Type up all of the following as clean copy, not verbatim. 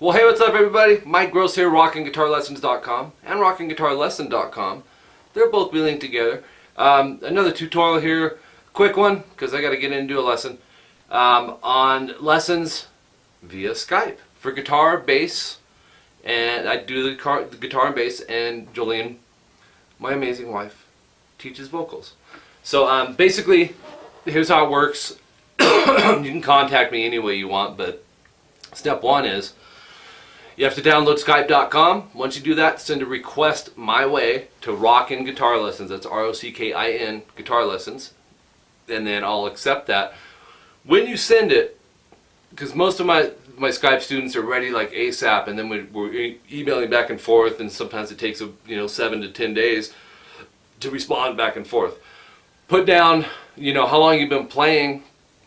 Well, hey, what's up, everybody? Mike Gross here, rockinguitarlessons.com and rockinguitarlesson.com. They're both be linked together. Another tutorial here, quick one, because I got to get in and do a lesson on lessons via Skype for guitar, bass, and I do the guitar and bass, and Jolene, my amazing wife, teaches vocals. So basically, here's how it works. You can contact me any way you want, but step one is you have to download Skype.com. Once you do that, send a request my way to Rockin Guitar Lessons. That's R-O-C-K-I-N, Guitar Lessons. And then I'll accept that. When you send it, because most of my Skype students are ready like ASAP, and then we're emailing back and forth, and sometimes it takes 7 to 10 days to respond back and forth. Put down, how long you've been playing,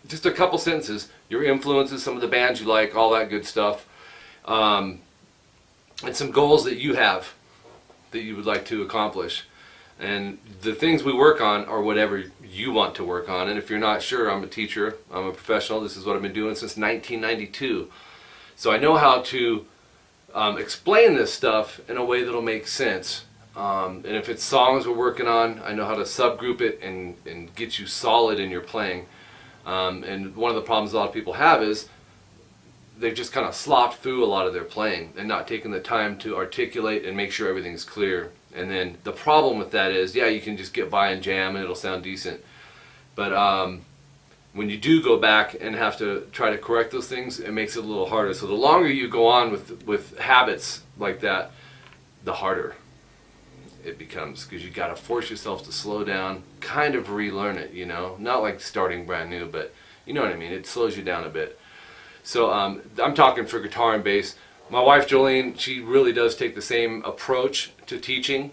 just a couple sentences, your influences, some of the bands you like, all that good stuff. And some goals that you have that you would like to accomplish, and the things we work on are whatever you want to work on. And if you're not sure, I'm a teacher, I'm a professional. This is what I've been doing since 1992, so I know how to explain this stuff in a way that'll make sense. And if it's songs we're working on, I know how to subgroup it and get you solid in your playing. And one of the problems a lot of people have is they've just kind of slopped through a lot of their playing and not taking the time to articulate and make sure everything's clear. And then the problem with that is, yeah, you can just get by and jam and it'll sound decent. But when you do go back and have to try to correct those things, it makes it a little harder. So the longer you go on with habits like that, the harder it becomes, because you got to force yourself to slow down, kind of relearn it, not like starting brand new, but you know what I mean, it slows you down a bit. So I'm talking for guitar and bass. My wife Jolene, she really does take the same approach to teaching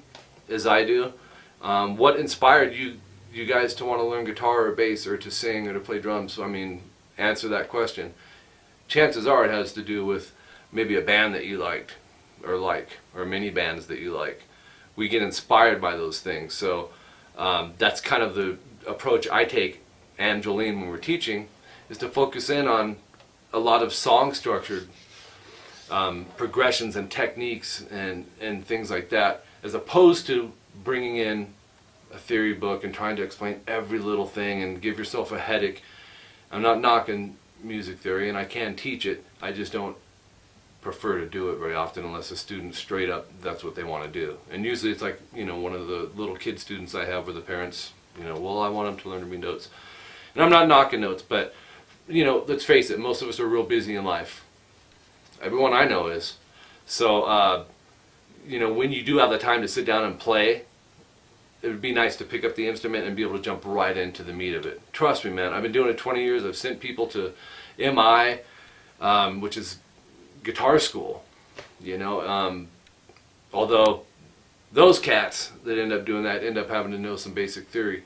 as I do. What inspired you guys to want to learn guitar or bass or to sing or to play drums? I mean, answer that question. Chances are it has to do with maybe a band that you liked or many bands that you like. We get inspired by those things. So that's kind of the approach I take, and Jolene, when we're teaching, is to focus in on a lot of song structured progressions and techniques and things like that, as opposed to bringing in a theory book and trying to explain every little thing and give yourself a headache. I'm not knocking music theory, and I can teach it. I just don't prefer to do it very often unless a student straight up that's what they want to do. And usually it's like, one of the little kid students I have where the parents, well, I want them to learn to read notes. And I'm not knocking notes, but let's face it, most of us are real busy in life. Everyone I know is. So, when you do have the time to sit down and play, it would be nice to pick up the instrument and be able to jump right into the meat of it. Trust me, man, I've been doing it 20 years. I've sent people to MI, which is guitar school, although those cats that end up doing that end up having to know some basic theory,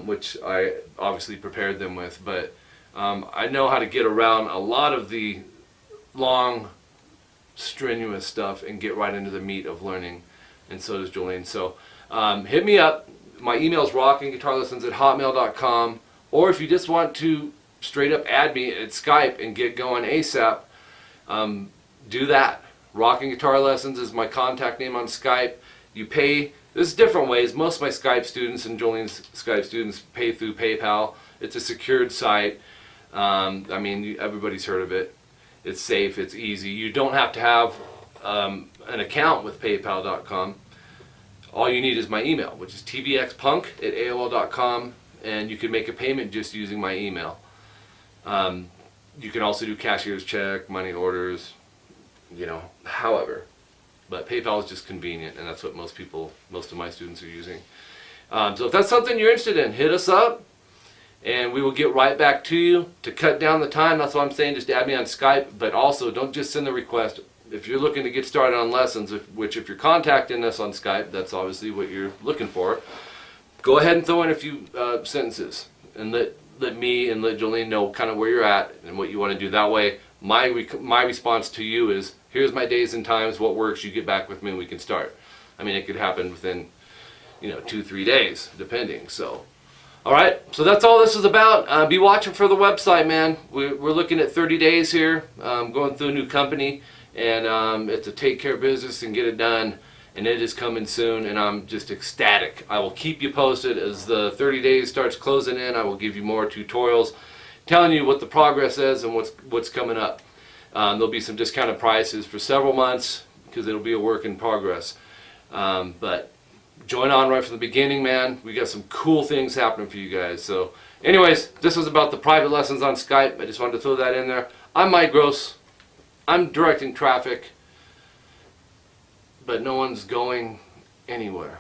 which I obviously prepared them with, but I know how to get around a lot of the long, strenuous stuff and get right into the meat of learning, and so does Jolene. So hit me up. My email is rockinguitarlessons@hotmail.com, or if you just want to straight up add me at Skype and get going ASAP, do that. Rockin Guitar Lessons is my contact name on Skype. You pay, there's different ways. Most of my Skype students and Jolene's Skype students pay through PayPal. It's a secured site. I mean, everybody's heard of it. It's safe, it's easy. You don't have to have an account with PayPal.com. All you need is my email, which is tvxpunk@aol.com, and you can make a payment just using my email. You can also do cashier's check, money orders, however. But PayPal is just convenient, and that's what most of my students are using. So if that's something you're interested in, hit us up, and we will get right back to you to cut down the time. That's what I'm saying. Just add me on Skype, but also don't just send the request. If you're looking to get started on lessons, if you're contacting us on Skype, that's obviously what you're looking for. Go ahead and throw in a few sentences, and let me and let Jolene know kind of where you're at and what you want to do. That way, my response to you is, here's my days and times, what works, you get back with me and we can start. I mean, it could happen within 2-3 days, depending. So Alright, so that's all this is about. Be watching for the website, man. We're looking at 30 days here, going through a new company, and it's a take care business and get it done, and it is coming soon, and I'm just ecstatic. I will keep you posted as the 30 days starts closing in. I will give you more tutorials telling you what the progress is and what's coming up. There'll be some discounted prices for several months because it'll be a work in progress. But join on right from the beginning, man. We got some cool things happening for you guys. So anyways, this was about the private lessons on Skype. I just wanted to throw that in there. I'm Mike Gross. I'm directing traffic, but no one's going anywhere.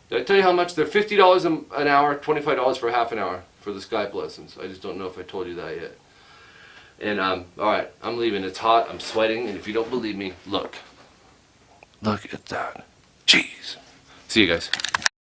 Did I tell you how much? They're $50 an hour, $25 for half an hour for the Skype lessons. I just don't know if I told you that yet. And alright, I'm leaving. It's hot, I'm sweating, and if you don't believe me, look. Look at that. Jeez. See you guys.